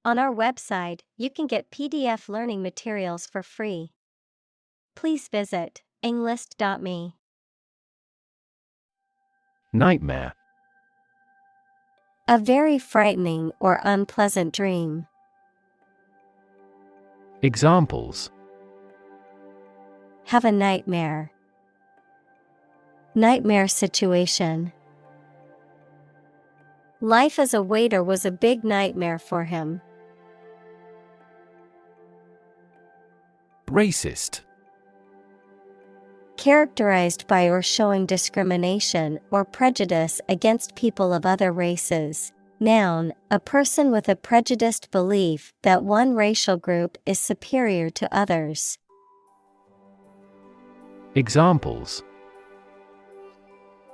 On our website, you can get PDF learning materials for free. Please visit englist.me. Nightmare. A very frightening or unpleasant dream. Examples: Have a nightmare. Nightmare situation. Life as a waiter was a big nightmare for him. Racist. Characterized by or showing discrimination or prejudice against people of other races. Noun, a person with a prejudiced belief that one racial group is superior to others. Examples: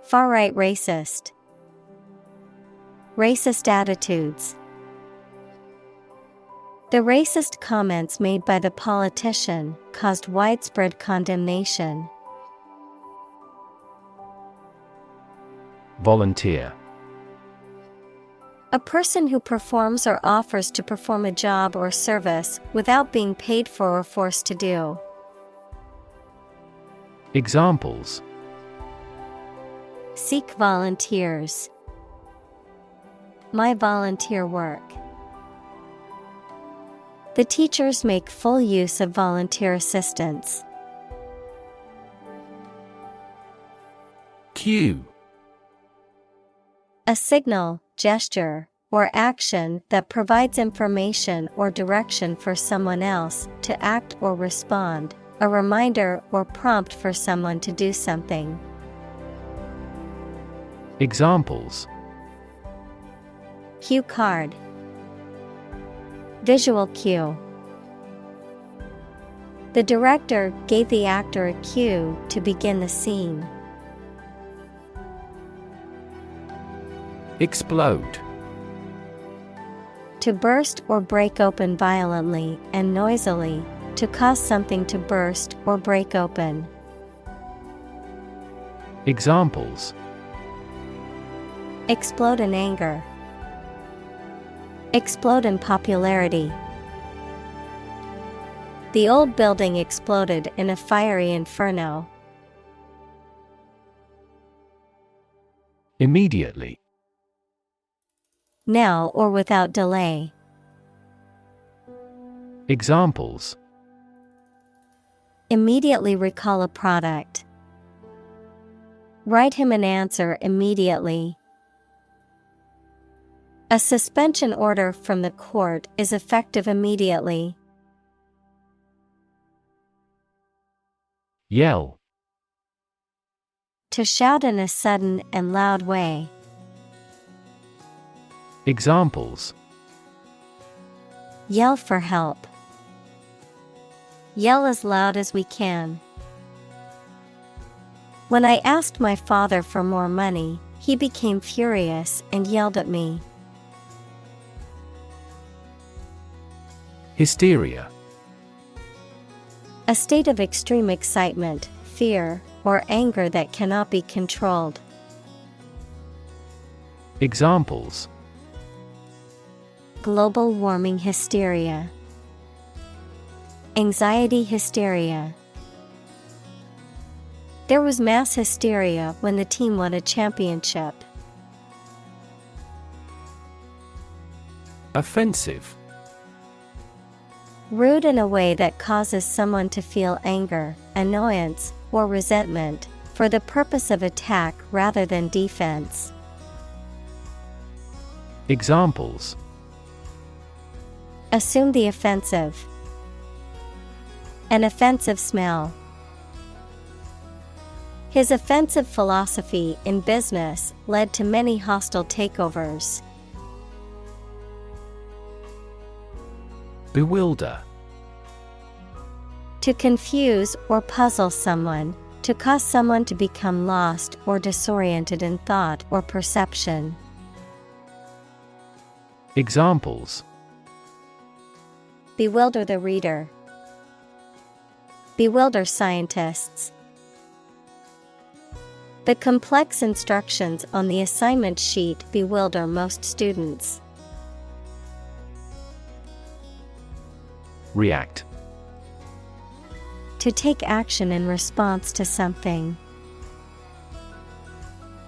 Far-right racist. Racist attitudes. The racist comments made by the politician caused widespread condemnation. Volunteer. A person who performs or offers to perform a job or service without being paid for or forced to do. Examples: Seek volunteers. My volunteer work. The teachers make full use of volunteer assistance. Cue. A signal, gesture, or action that provides information or direction for someone else to act or respond, a reminder or prompt for someone to do something. Examples: Cue card. Visual cue. The director gave the actor a cue to begin the scene. Explode. To burst or break open violently and noisily, to cause something to burst or break open. Examples: Explode in anger. Explode in popularity. The old building exploded in a fiery inferno. Immediately. Now or without delay. Examples: Immediately recall a product. Write him an answer immediately. A suspension order from the court is effective immediately. Yell. To shout in a sudden and loud way. Examples: Yell for help. Yell as loud as we can. When I asked my father for more money, he became furious and yelled at me. Hysteria. A state of extreme excitement, fear, or anger that cannot be controlled. Examples: Global warming hysteria. Anxiety hysteria. There was mass hysteria when the team won a championship. Offensive. Rude in a way that causes someone to feel anger, annoyance, or resentment, for the purpose of attack rather than defense. Examples: Assume the offensive. An offensive smell. His offensive philosophy in business led to many hostile takeovers. Bewilder. To confuse or puzzle someone, to cause someone to become lost or disoriented in thought or perception. Examples: Bewilder the reader. Bewilder scientists. The complex instructions on the assignment sheet bewilder most students. React. To take action in response to something.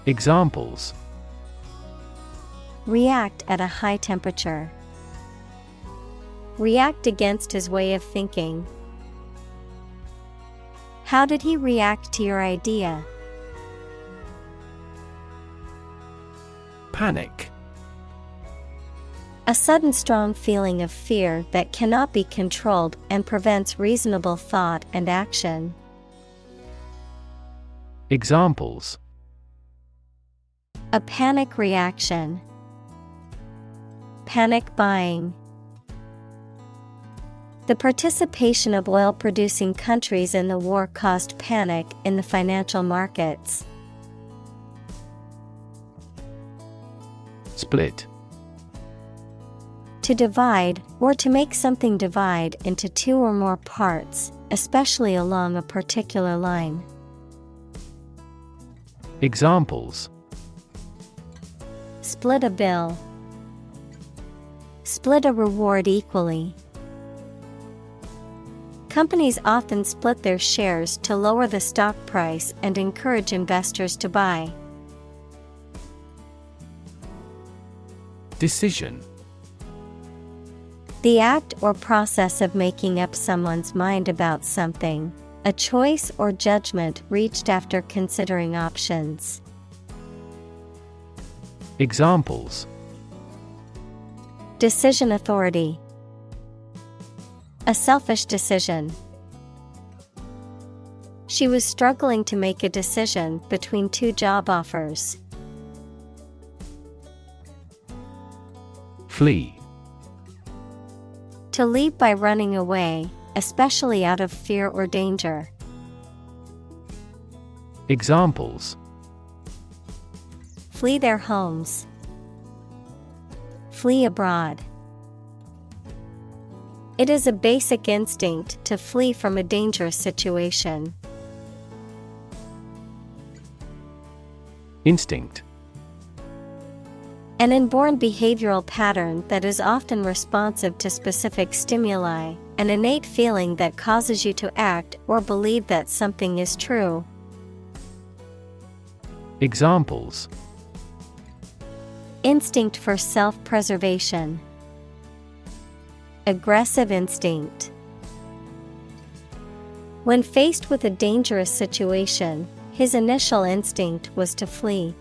Examples: React at a high temperature. React against his way of thinking. How did he react to your idea? Panic. A sudden strong feeling of fear that cannot be controlled and prevents reasonable thought and action. Examples: A panic reaction. Panic buying. The participation of oil-producing countries in the war caused panic in the financial markets. Split. To divide, or to make something divide into two or more parts, especially along a particular line. Examples: Split a bill. Split a reward equally. Companies often split their shares to lower the stock price and encourage investors to buy. Decision. The act or process of making up someone's mind about something, a choice or judgment reached after considering options. Examples: Decision authority. A selfish decision. She was struggling to make a decision between two job offers. Flee. To leave by running away, especially out of fear or danger. Examples: Flee their homes. Flee abroad. It is a basic instinct to flee from a dangerous situation. Instinct. An inborn behavioral pattern that is often responsive to specific stimuli, an innate feeling that causes you to act or believe that something is true. Examples: Instinct for self-preservation. Aggressive instinct. When faced with a dangerous situation, his initial instinct was to flee.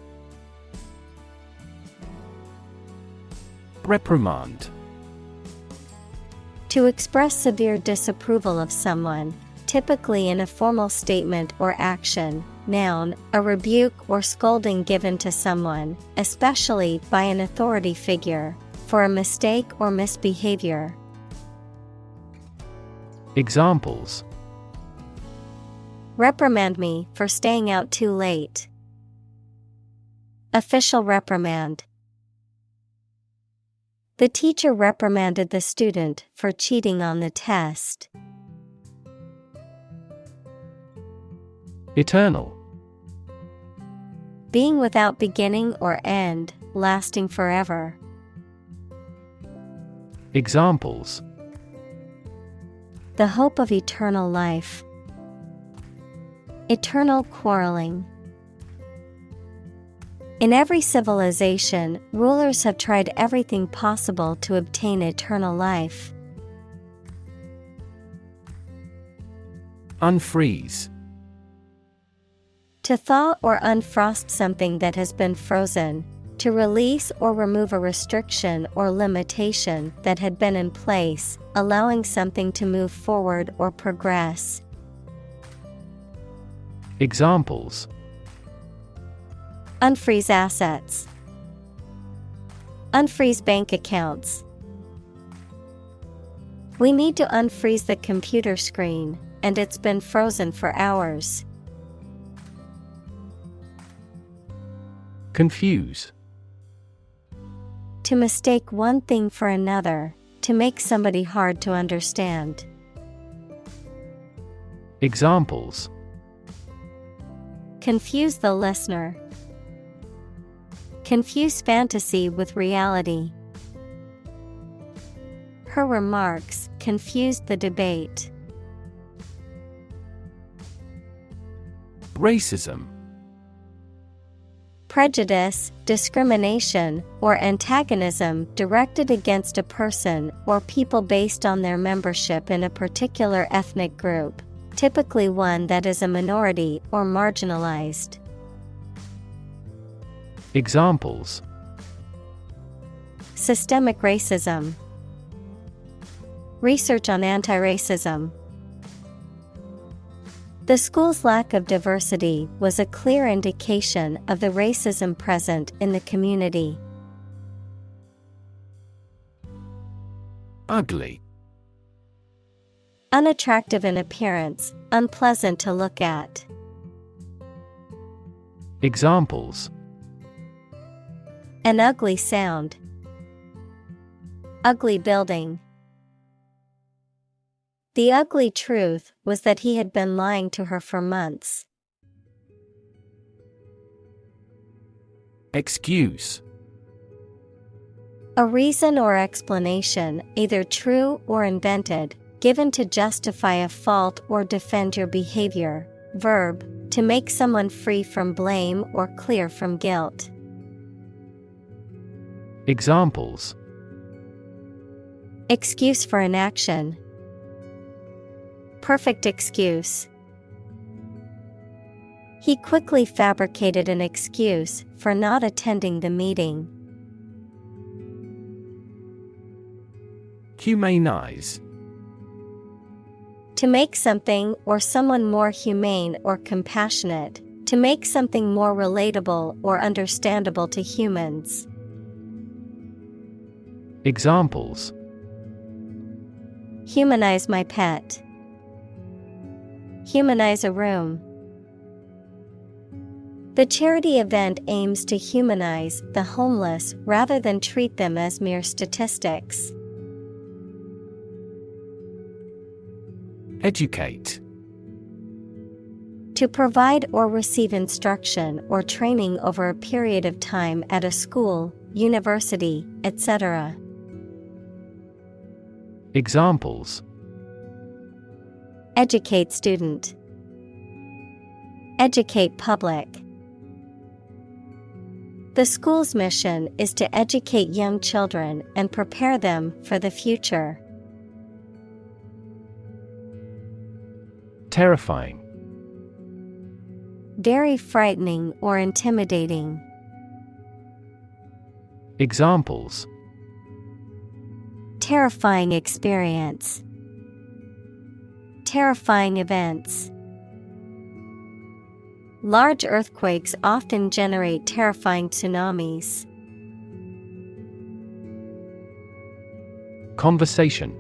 Reprimand. To express severe disapproval of someone, typically in a formal statement or action. Noun, a rebuke or scolding given to someone, especially by an authority figure, for a mistake or misbehavior. Examples: Reprimand me for staying out too late. Official reprimand. The teacher reprimanded the student for cheating on the test. Eternal. Being without beginning or end, lasting forever. Examples: The hope of eternal life. Eternal quarreling. In every civilization, rulers have tried everything possible to obtain eternal life. Unfreeze. To thaw or unfrost something that has been frozen, to release or remove a restriction or limitation that had been in place, allowing something to move forward or progress. Examples: Unfreeze assets. Unfreeze bank accounts. We need to unfreeze the computer screen, and it's been frozen for hours. Confuse. To mistake one thing for another, to make somebody hard to understand. Examples: Confuse the listener. Confuse fantasy with reality. Her remarks confused the debate. Racism. Prejudice, discrimination, or antagonism directed against a person or people based on their membership in a particular ethnic group, typically one that is a minority or marginalized. Examples: Systemic racism. Research on anti-racism. The school's lack of diversity was a clear indication of the racism present in the community. Ugly. Unattractive in appearance, unpleasant to look at. Examples: An ugly sound. Ugly building. The ugly truth was that he had been lying to her for months. Excuse. A reason or explanation, either true or invented, given to justify a fault or defend your behavior. Verb, to make someone free from blame or clear from guilt. Examples: Excuse for inaction. Perfect excuse. He quickly fabricated an excuse for not attending the meeting. Humanize. To make something or someone more humane or compassionate, to make something more relatable or understandable to humans. Examples: Humanize my pet. Humanize a room. The charity event aims to humanize the homeless rather than treat them as mere statistics. Educate. To provide or receive instruction or training over a period of time at a school, university, etc. Examples: Educate student. Educate public. The school's mission is to educate young children and prepare them for the future. Terrifying. Very frightening or intimidating. Examples: Terrifying experience. Terrifying events. Large earthquakes often generate terrifying tsunamis. Conversation.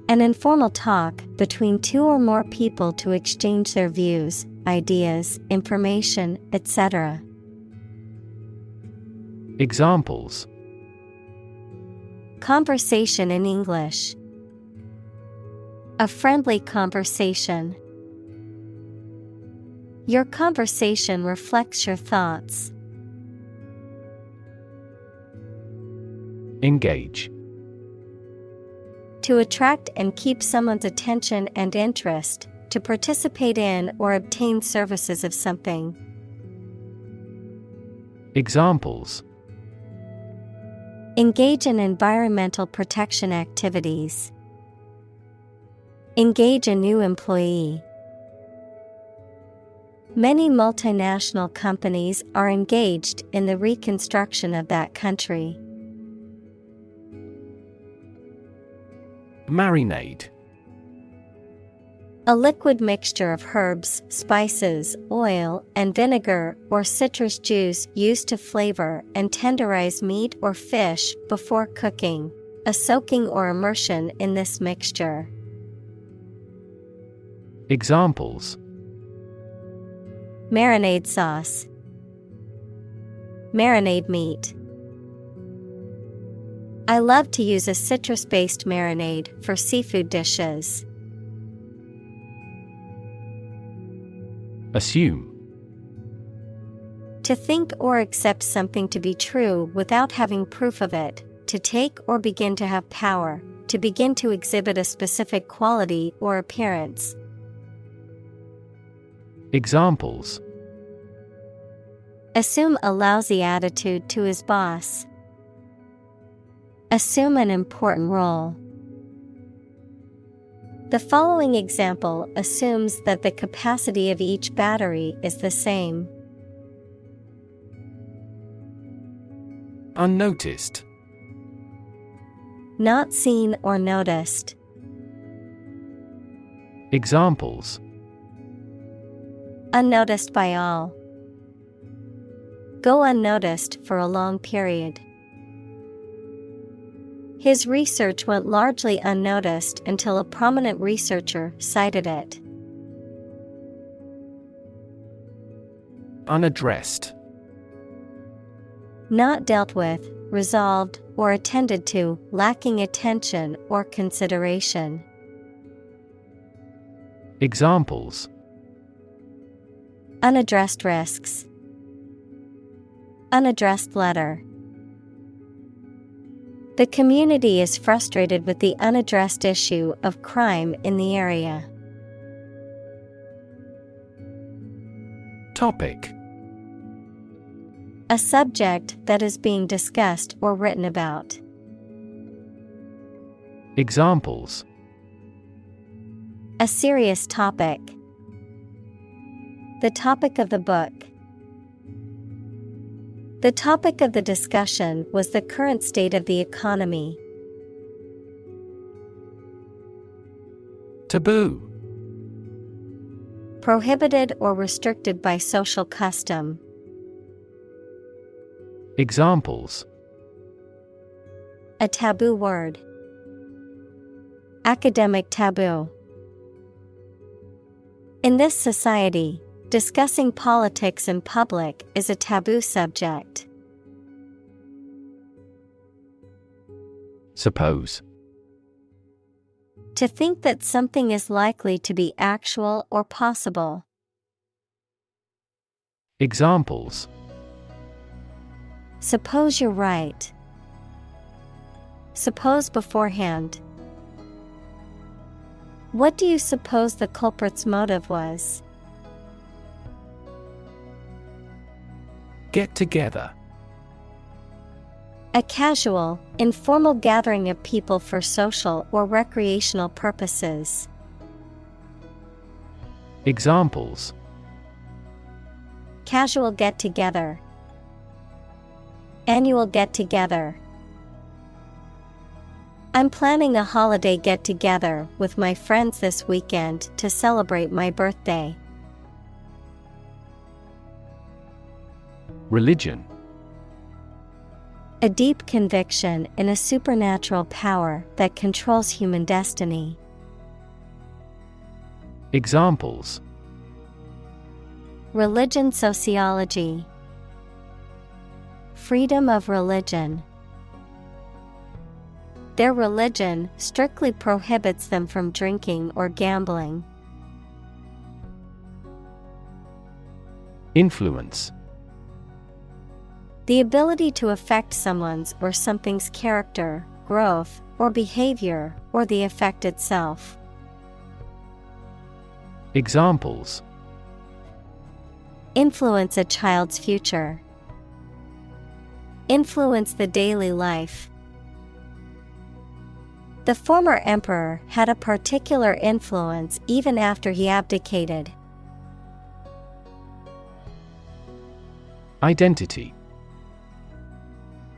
An informal talk between two or more people to exchange their views, ideas, information, etc. Examples: Conversation in English. A friendly conversation. Your conversation reflects your thoughts. Engage. To attract and keep someone's attention and interest, to participate in or obtain services of something. Examples: Engage in environmental protection activities. Engage a new employee. Many multinational companies are engaged in the reconstruction of that country. Marinade. A liquid mixture of herbs, spices, oil, and vinegar or citrus juice used to flavor and tenderize meat or fish before cooking. A soaking or immersion in this mixture. Examples: Marinade sauce. Marinade meat. I love to use a citrus-based marinade for seafood dishes. Assume. To think or accept something to be true without having proof of it, to take or begin to have power, to begin to exhibit a specific quality or appearance. Examples: Assume a lousy attitude to his boss. Assume an important role. The following example assumes that the capacity of each battery is the same. Unnoticed. Not seen or noticed. Examples: Unnoticed by all. Go unnoticed for a long period. His research went largely unnoticed until a prominent researcher cited it. Unaddressed. Not dealt with, resolved, or attended to, lacking attention or consideration. Examples: Unaddressed risks. Unaddressed letter. The community is frustrated with the unaddressed issue of crime in the area. Topic: A subject that is being discussed or written about. Examples: A serious topic. The topic of the book. The topic of the discussion was the current state of the economy. Taboo. Prohibited or restricted by social custom. Examples: A taboo word. Academic taboo. In this society, discussing politics in public is a taboo subject. Suppose. To think that something is likely to be actual or possible. Examples: Suppose you're right. Suppose beforehand. What do you suppose the culprit's motive was? Get together. A casual, informal gathering of people for social or recreational purposes. Examples: Casual get-together. Annual get-together. I'm planning a holiday get-together with my friends this weekend to celebrate my birthday. Religion. A deep conviction in a supernatural power that controls human destiny. Examples: Religion sociology. Freedom of religion. Their religion strictly prohibits them from drinking or gambling. Influence. The ability to affect someone's or something's character, growth, or behavior, or the effect itself. Examples: Influence a child's future. Influence the daily life. The former emperor had a particular influence even after he abdicated. Identity.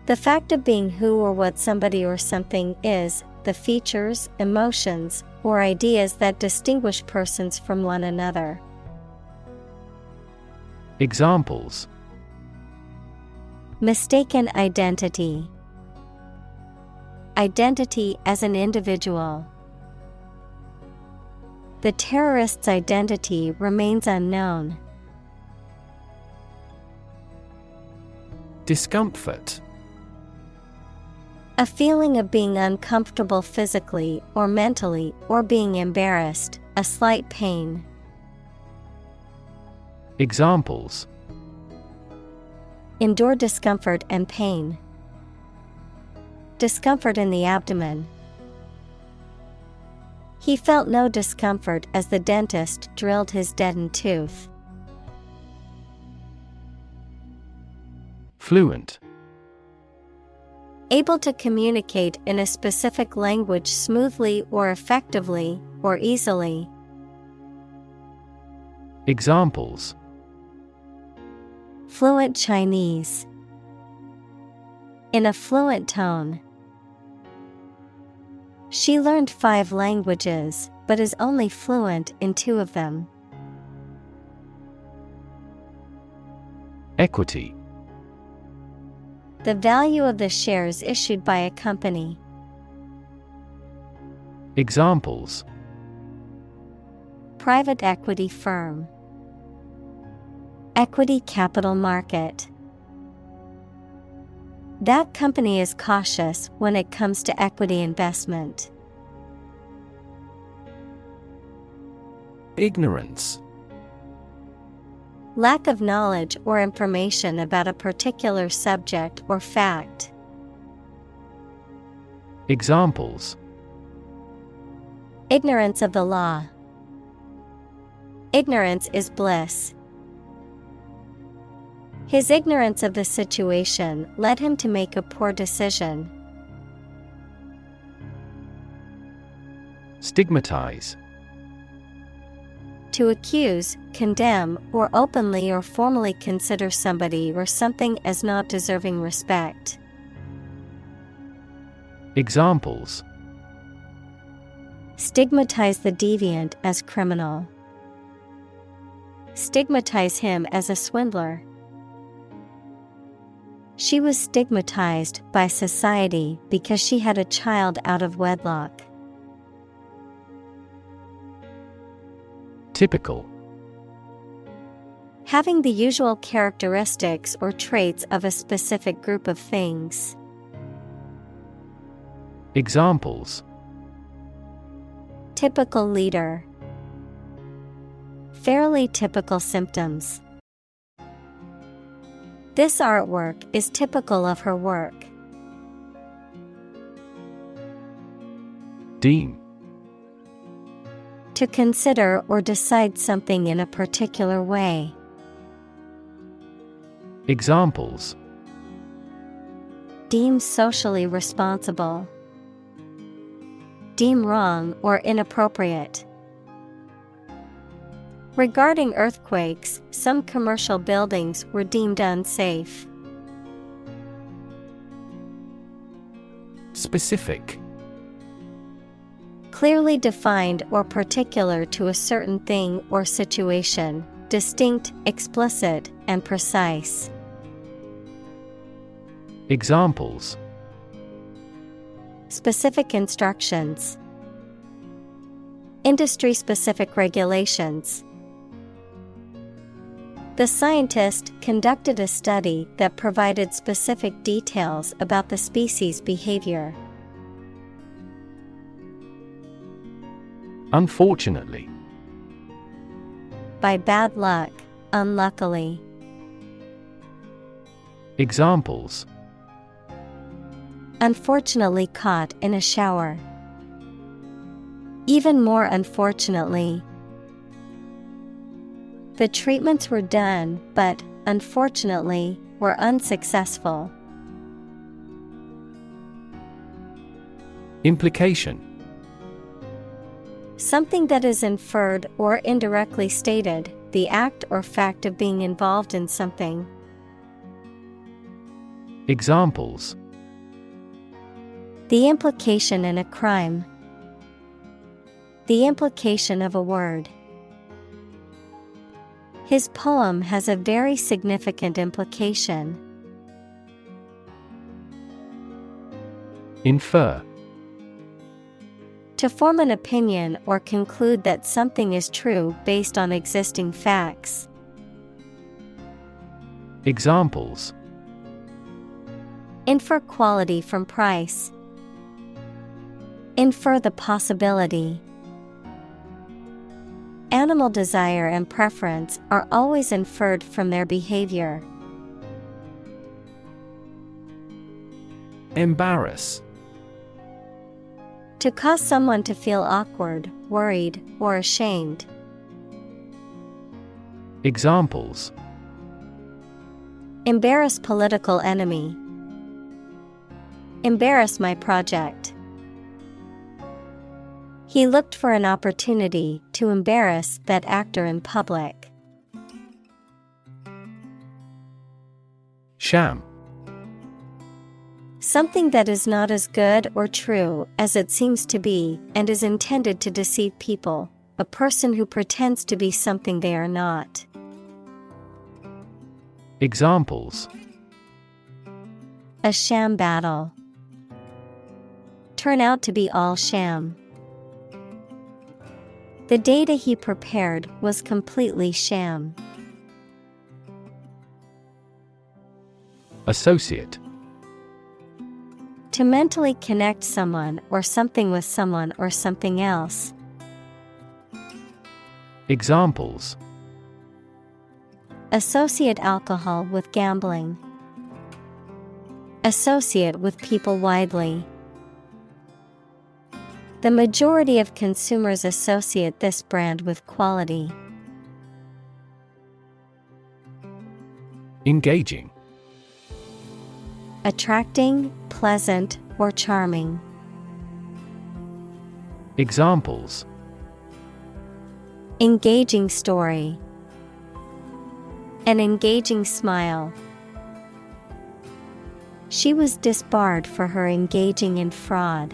The fact of being who or what somebody or something is, the features, emotions, or ideas that distinguish persons from one another. Examples: Mistaken identity. Identity as an individual. The terrorist's identity remains unknown. Discomfort. A feeling of being uncomfortable physically or mentally or being embarrassed, a slight pain. Examples: Endure discomfort and pain. Discomfort in the abdomen. He felt no discomfort as the dentist drilled his deadened tooth. Fluent. Able to communicate in a specific language smoothly or effectively, or easily. Examples: Fluent Chinese. In a fluent tone. She learned 5 languages, but is only fluent in 2 of them. Equity. The value of the shares issued by a company. Examples: Private equity firm. Equity capital market. That company is cautious when it comes to equity investment. Ignorance. Lack of knowledge or information about a particular subject or fact. Examples: Ignorance of the law. Ignorance is bliss. His ignorance of the situation led him to make a poor decision. Stigmatize. To accuse, condemn, or openly or formally consider somebody or something as not deserving respect. Examples: Stigmatize the deviant as criminal. Stigmatize him as a swindler. She was stigmatized by society because she had a child out of wedlock. Typical. Having the usual characteristics or traits of a specific group of things. Examples: Typical leader. Fairly typical symptoms. This artwork is typical of her work. Deem. To consider or decide something in a particular way. Examples: Deem socially responsible. Deem wrong or inappropriate. Regarding earthquakes, some commercial buildings were deemed unsafe. Specific. Clearly defined or particular to a certain thing or situation, distinct, explicit, and precise. Examples: Specific instructions. Industry-specific regulations. The scientist conducted a study that provided specific details about the species' behavior. Unfortunately. By bad luck, unluckily. Examples: Unfortunately caught in a shower. Even more unfortunately. The treatments were done, but, unfortunately, were unsuccessful. Implication. Something that is inferred or indirectly stated, the act or fact of being involved in something. Examples: The implication in a crime. The implication of a word. His poem has a very significant implication. Infer. To form an opinion or conclude that something is true based on existing facts. Examples: Infer quality from price. Infer the possibility. Animal desire and preference are always inferred from their behavior. Embarrass. To cause someone to feel awkward, worried, or ashamed. Examples: Embarrass political enemy. Embarrass my project. He looked for an opportunity to embarrass that actor in public. Sham. Something that is not as good or true as it seems to be and is intended to deceive people. A person who pretends to be something they are not. Examples: A sham battle. Turn out to be all sham. The data he prepared was completely sham. Associate. To mentally connect someone or something with someone or something else. Examples: Associate alcohol with gambling. Associate with people widely. The majority of consumers associate this brand with quality. Engaging. Attracting, pleasant, or charming. Examples: Engaging story. An engaging smile. She was disbarred for her engaging in fraud.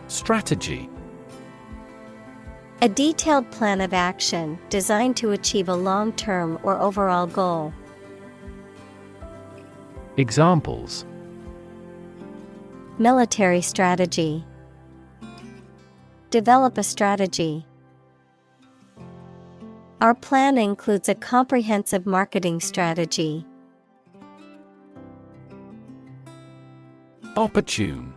Strategy. A detailed plan of action designed to achieve a long-term or overall goal. Examples: Military strategy. Develop a strategy. Our plan includes a comprehensive marketing strategy. Opportune.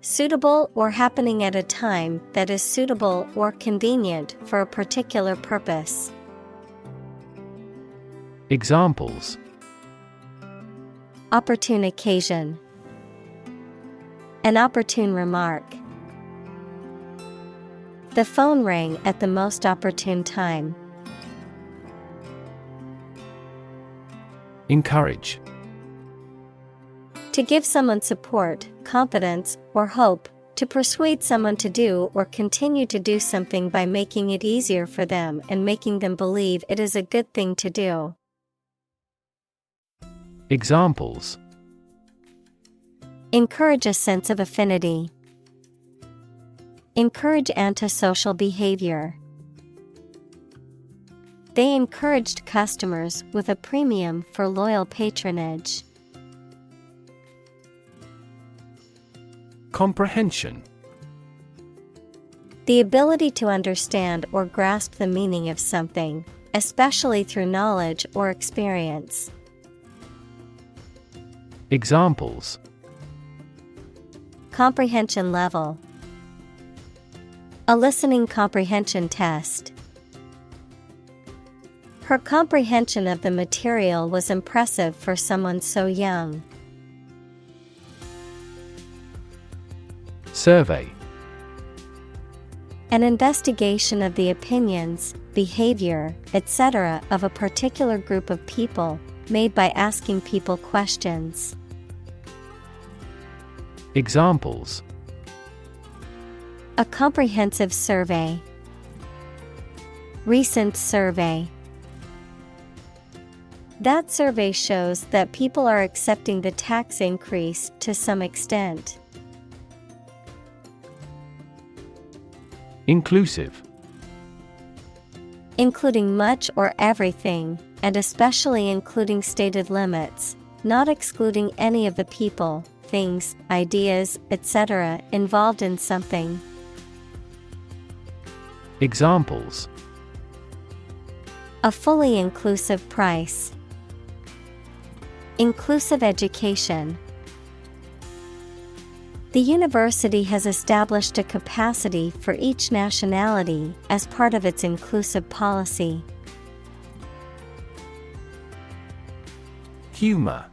Suitable or happening at a time that is suitable or convenient for a particular purpose. Examples: Opportune occasion. An opportune remark. The phone rang at the most opportune time. Encourage. To give someone support, confidence, or hope, to persuade someone to do or continue to do something by making it easier for them and making them believe it is a good thing to do. Examples: Encourage a sense of affinity. Encourage antisocial behavior. They encouraged customers with a premium for loyal patronage. Comprehension. The ability to understand or grasp the meaning of something, especially through knowledge or experience. Examples: Comprehension level. A listening comprehension test. Her comprehension of the material was impressive for someone so young. Survey. An investigation of the opinions, behavior, etc. of a particular group of people, made by asking people questions. Examples: A comprehensive survey. Recent survey. That survey shows that people are accepting the tax increase to some extent. Inclusive. Including much or everything, and especially including stated limits, not excluding any of the people, things, ideas, etc. involved in something. Examples: A fully inclusive price. Inclusive education. The university has established a capacity for each nationality as part of its inclusive policy. Humor.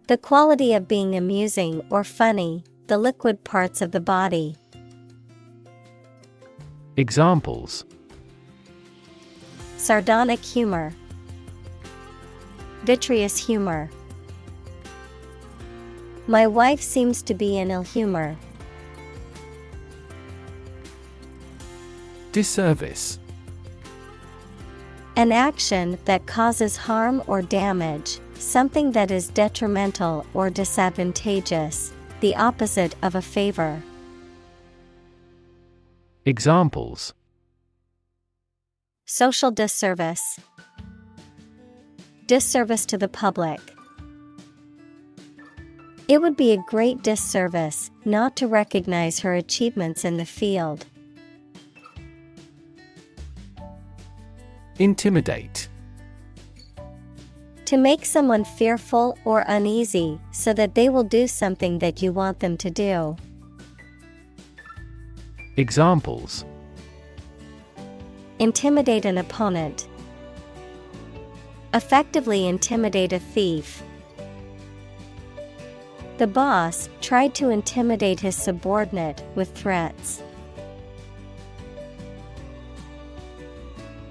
The quality of being amusing or funny, the liquid parts of the body. Examples: Sardonic humor, vitreous humor. My wife seems to be in ill humor. Disservice. An action that causes harm or damage, something that is detrimental or disadvantageous, the opposite of a favor. Examples: social disservice, disservice to the public. It would be a great disservice not to recognize her achievements in the field. Intimidate. To make someone fearful or uneasy so that they will do something that you want them to do. Examples: intimidate an opponent. Effectively intimidate a thief. The boss tried to intimidate his subordinate with threats.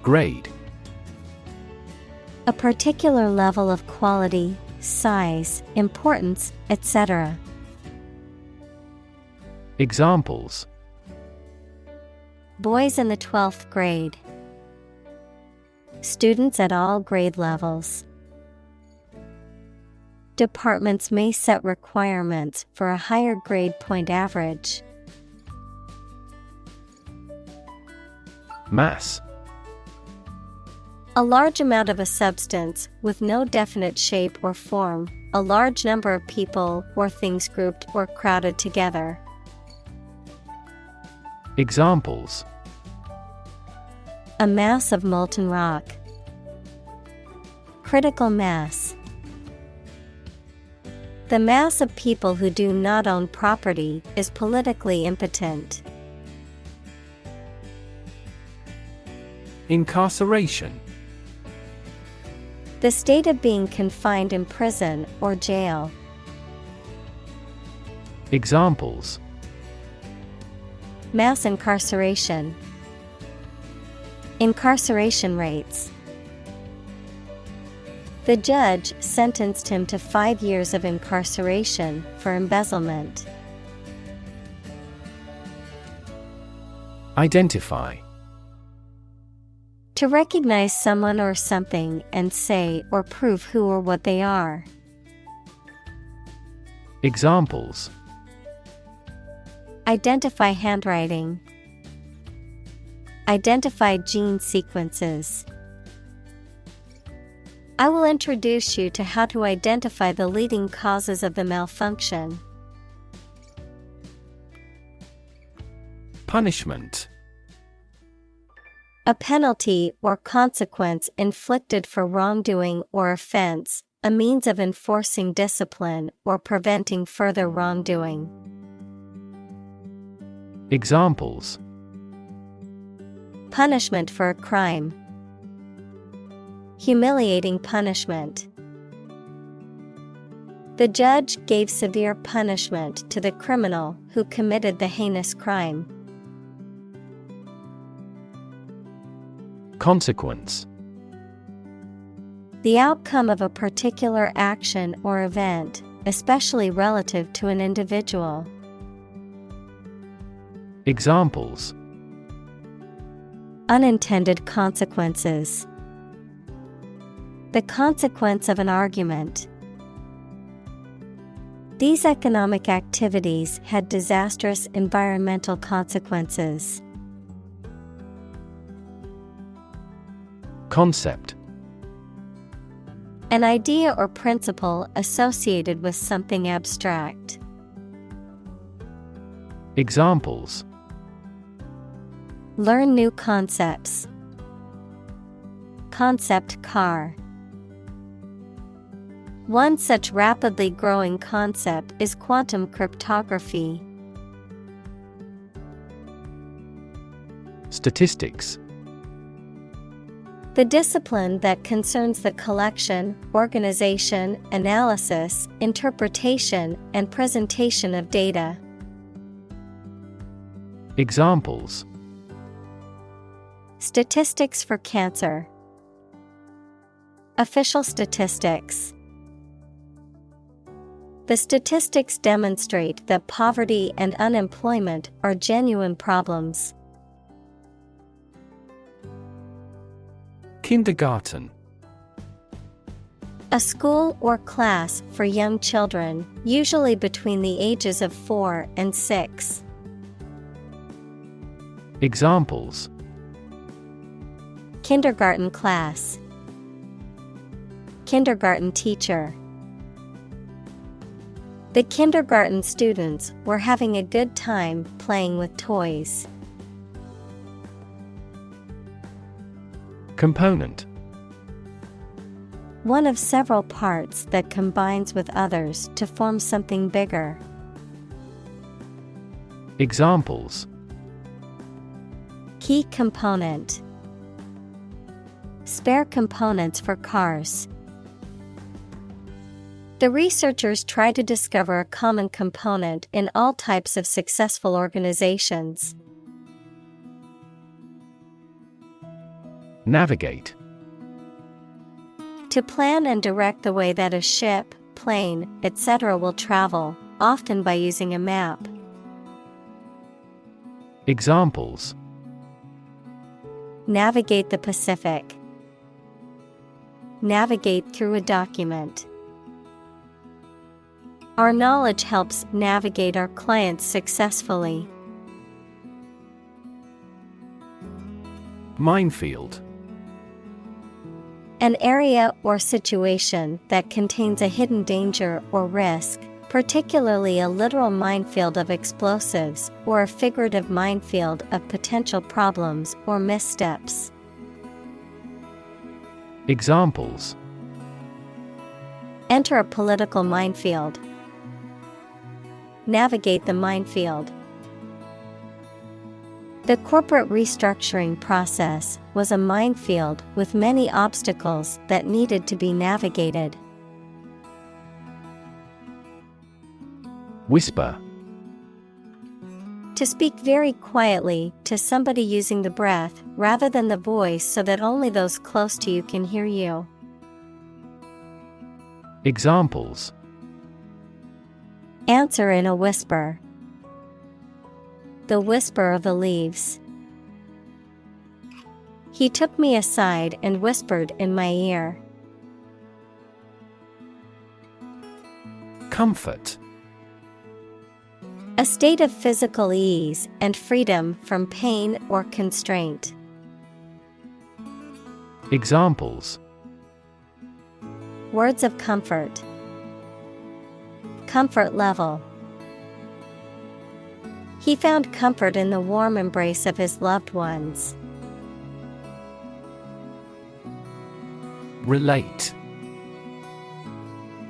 Grade. A particular level of quality, size, importance, etc. Examples: boys in the 12th grade. Students at all grade levels. Departments may set requirements for a higher grade point average. Mass. A large amount of a substance with no definite shape or form, a large number of people or things grouped or crowded together. Examples: a mass of molten rock. Critical mass. The mass of people who do not own property is politically impotent. Incarceration. The state of being confined in prison or jail. Examples: mass incarceration. Incarceration rates. The judge sentenced him to 5 years of incarceration for embezzlement. Identify. To recognize someone or something and say or prove who or what they are. Examples: identify handwriting. Identify gene sequences. I will introduce you to how to identify the leading causes of the malfunction. Punishment. A penalty or consequence inflicted for wrongdoing or offense, a means of enforcing discipline or preventing further wrongdoing. Examples: punishment for a crime. Humiliating punishment. The judge gave severe punishment to the criminal who committed the heinous crime. Consequence. The outcome of a particular action or event, especially relative to an individual. Examples: unintended consequences. The consequence of an argument. These economic activities had disastrous environmental consequences. Concept. An idea or principle associated with something abstract. Examples: learn new concepts. Concept car. One such rapidly growing concept is quantum cryptography. Statistics. The discipline that concerns the collection, organization, analysis, interpretation, and presentation of data. Examples: Statistics for cancer. Official statistics. The statistics demonstrate that poverty and unemployment are genuine problems. Kindergarten. A school or class for young children, usually between the ages of 4 and 6. Examples: Kindergarten class. Kindergarten teacher. The kindergarten students were having a good time playing with toys. Component. One of several parts that combines with others to form something bigger. Examples: Key component. Spare components for cars. The researchers try to discover a common component in all types of successful organizations. Navigate. To plan and direct the way that a ship, plane, etc. will travel, often by using a map. Examples: Navigate the Pacific. Navigate through a document. Our knowledge helps navigate our clients successfully. Minefield. An area or situation that contains a hidden danger or risk, particularly a literal minefield of explosives or a figurative minefield of potential problems or missteps. Examples: Enter a political minefield. Navigate the minefield. The corporate restructuring process was a minefield with many obstacles that needed to be navigated. Whisper. To speak very quietly to somebody using the breath rather than the voice so that only those close to you can hear you. Examples: Answer in a whisper. The whisper of the leaves. He took me aside and whispered in my ear. Comfort. A state of physical ease and freedom from pain or constraint. Examples: Words of comfort. Comfort level. He found comfort in the warm embrace of his loved ones. Relate.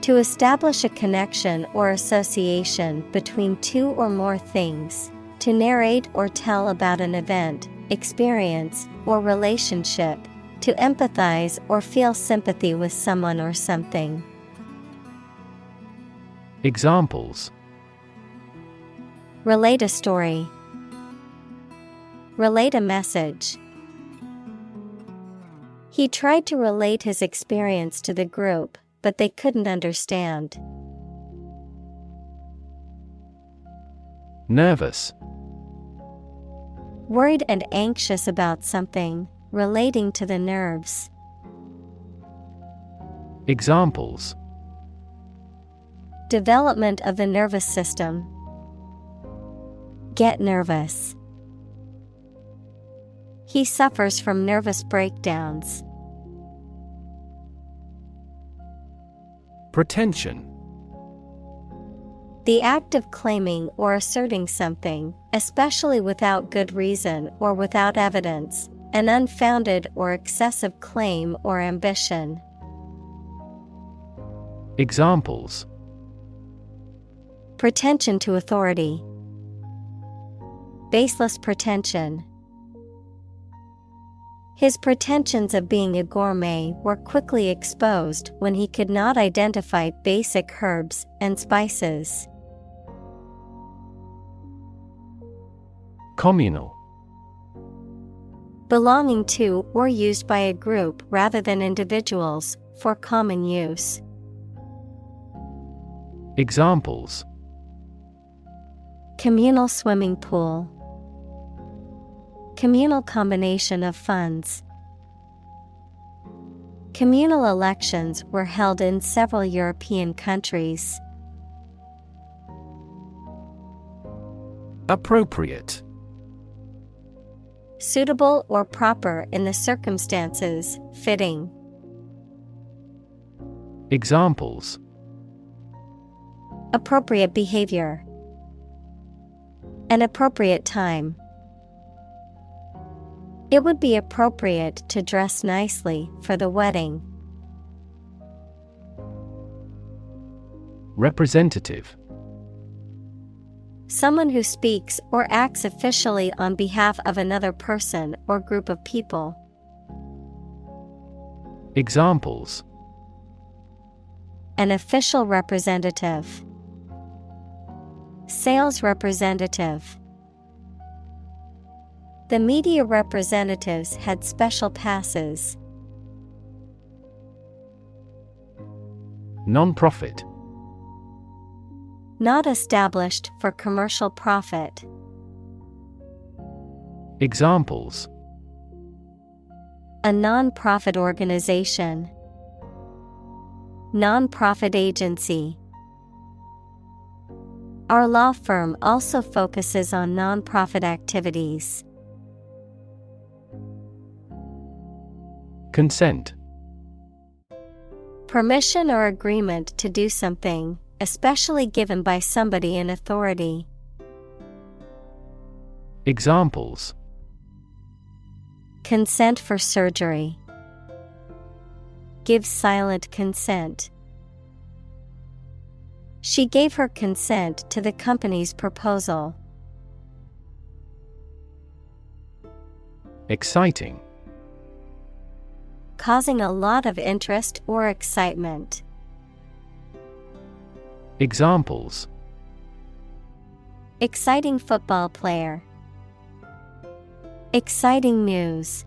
To establish a connection or association between two or more things. To narrate or tell about an event, experience, or relationship. To empathize or feel sympathy with someone or something. Examples: Relate a story. Relate a message. He tried to relate his experience to the group, but they couldn't understand. Nervous. Worried and anxious about something, relating to the nerves. Examples: Development of the nervous system. Get nervous. He suffers from nervous breakdowns. Pretension. The act of claiming or asserting something, especially without good reason or without evidence, an unfounded or excessive claim or ambition. Examples: Pretension to authority. Baseless pretension. His pretensions of being a gourmet were quickly exposed when he could not identify basic herbs and spices. Communal. Belonging to or used by a group rather than individuals, for common use. Examples: Communal swimming pool. Communal combination of funds. Communal elections were held in several European countries. Appropriate. Suitable or proper in the circumstances, fitting. Examples: Appropriate behavior. An appropriate time. It would be appropriate to dress nicely for the wedding. Representative. Someone who speaks or acts officially on behalf of another person or group of people. Examples: An official representative. Sales representative. The media representatives had special passes. Non-profit. Not established for commercial profit. Examples: A non-profit organization. Non-profit agency. Our law firm also focuses on non-profit activities. Consent. Permission or agreement to do something, especially given by somebody in authority. Examples: Consent for surgery. Give silent consent. She gave her consent to the company's proposal. Exciting. Causing a lot of interest or excitement. Examples: Exciting football player. Exciting news.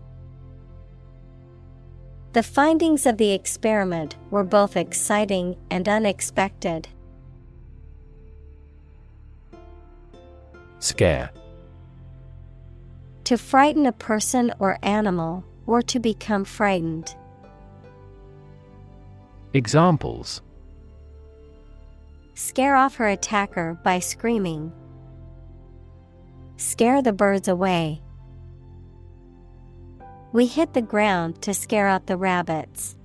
The findings of the experiment were both exciting and unexpected. Scare. To frighten a person or animal, or to become frightened. Examples: Scare off her attacker by screaming. Scare the birds away. We hit the ground to scare out the rabbits.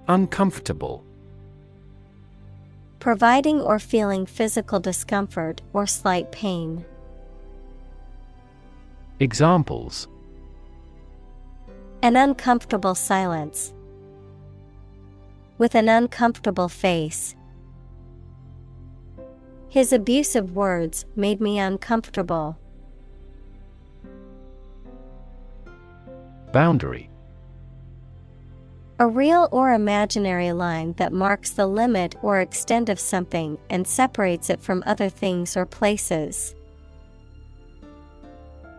Uncomfortable. Providing or feeling physical discomfort or slight pain. Examples: An uncomfortable silence. With an uncomfortable face. His abusive words made me uncomfortable. Boundary. A real or imaginary line that marks the limit or extent of something and separates it from other things or places.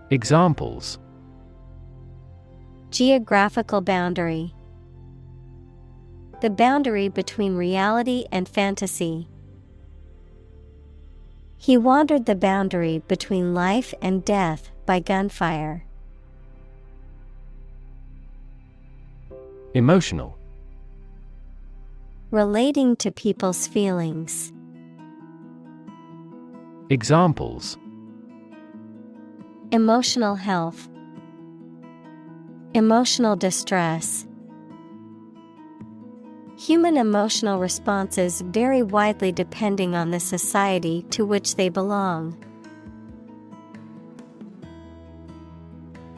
Examples: Geographical boundary. The boundary between reality and fantasy. He wandered the boundary between life and death by gunfire. Emotional. Relating to people's feelings. Examples: Emotional health. Emotional distress. Human emotional responses vary widely depending on the society to which they belong.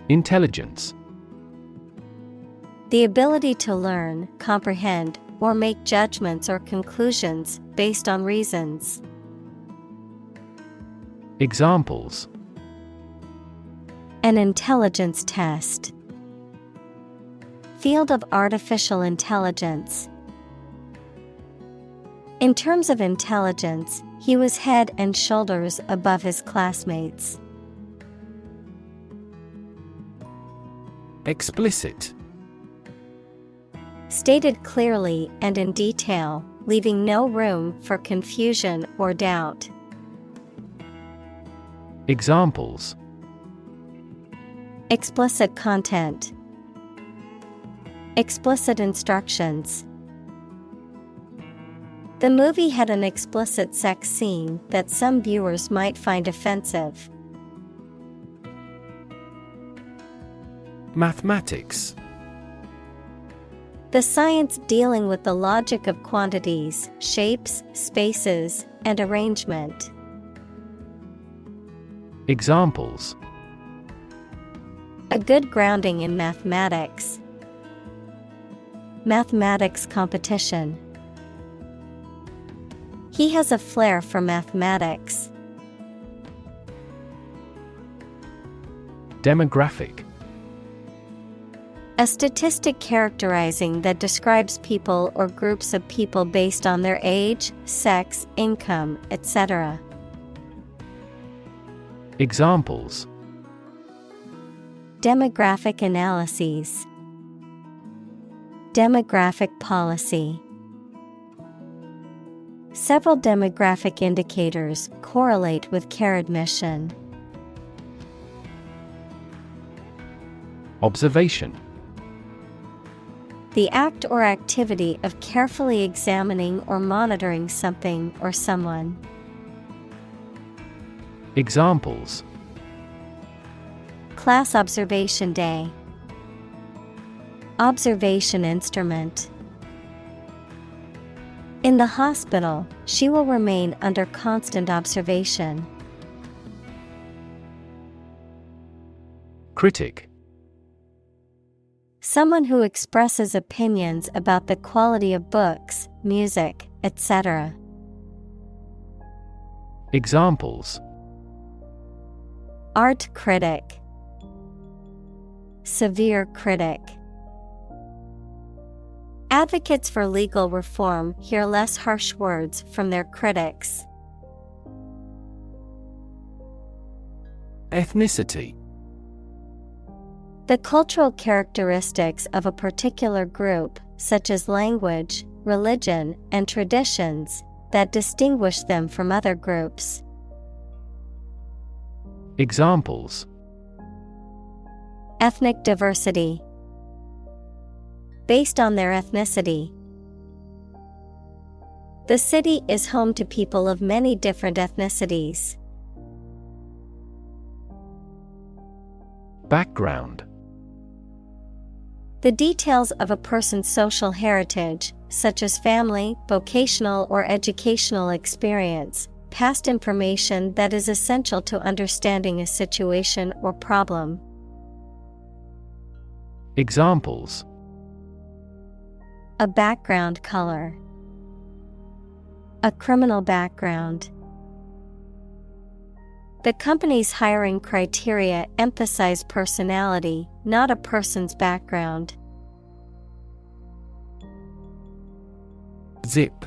Intelligence. The ability to learn, comprehend, or make judgments or conclusions based on reasons. Examples: An intelligence test. Field of artificial intelligence. In terms of intelligence, he was head and shoulders above his classmates. Explicit. Stated clearly and in detail, leaving no room for confusion or doubt. Examples: Explicit content. Explicit instructions. The movie had an explicit sex scene that some viewers might find offensive. Mathematics. The science dealing with the logic of quantities, shapes, spaces, and arrangement. Examples: A good grounding in mathematics. Mathematics competition. He has a flair for mathematics. Demographic. A statistic characterizing that describes people or groups of people based on their age, sex, income, etc. Examples: Demographic analyses. Demographic policy. Several demographic indicators correlate with care admission. Observation. The act or activity of carefully examining or monitoring something or someone. Examples: Class observation day. Observation instrument. In the hospital, she will remain under constant observation. Critic. Someone who expresses opinions about the quality of books, music, etc. Examples: Art critic. Severe critic. Advocates for legal reform hear less harsh words from their critics. Ethnicity. The cultural characteristics of a particular group, such as language, religion, and traditions, that distinguish them from other groups. Examples: Ethnic diversity. Based on their ethnicity. The city is home to people of many different ethnicities. Background. The details of a person's social heritage, such as family, vocational or educational experience, past information that is essential to understanding a situation or problem. Examples: A background color. A criminal background. The company's hiring criteria emphasize personality, not a person's background. Zip.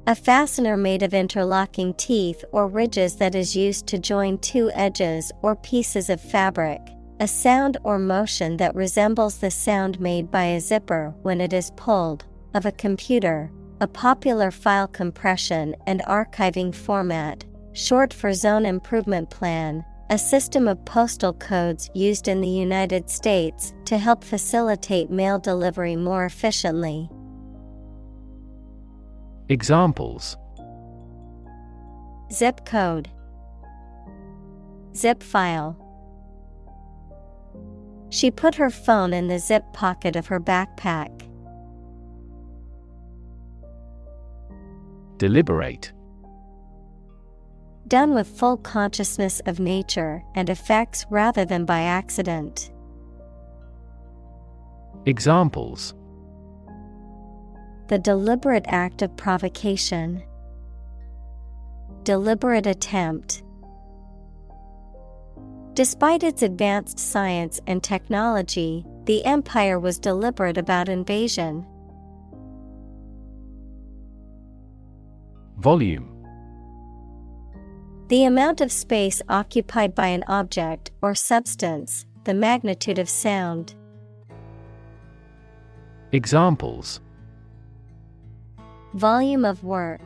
A fastener made of interlocking teeth or ridges that is used to join two edges or pieces of fabric. A sound or motion that resembles the sound made by a zipper when it is pulled. Of a computer, a popular file compression and archiving format, short for Zone Improvement Plan, a system of postal codes used in the United States to help facilitate mail delivery more efficiently. Examples: Zip code. Zip file. She put her phone in the zip pocket of her backpack. Deliberate. Done with full consciousness of nature and effects rather than by accident. Examples: The deliberate act of provocation. Deliberate attempt. Despite its advanced science and technology, the empire was deliberate about invasion. Volume. The amount of space occupied by an object or substance, the magnitude of sound. Examples. Volume of work.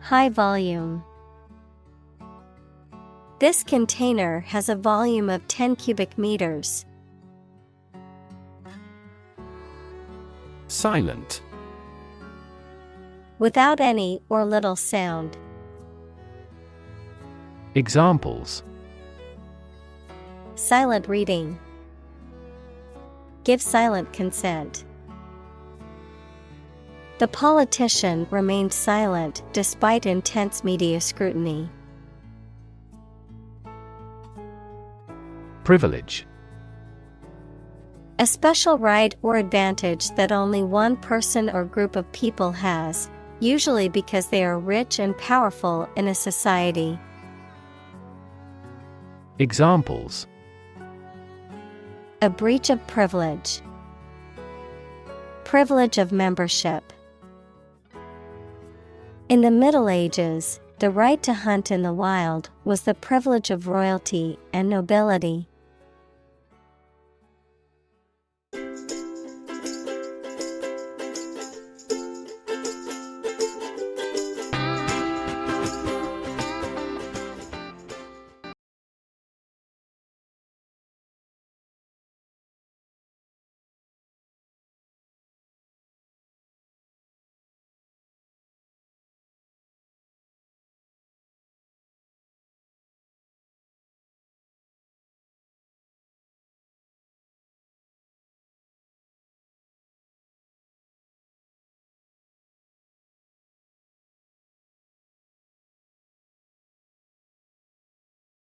High volume. This container has a volume of 10 cubic meters. Silent. Without any or little sound. Examples. Silent reading. Give silent consent. The politician remained silent despite intense media scrutiny. Privilege. A special right or advantage that only one person or group of people has, usually because they are rich and powerful in a society. Examples. A breach of privilege. Privilege of membership. In the Middle Ages, the right to hunt in the wild was the privilege of royalty and nobility.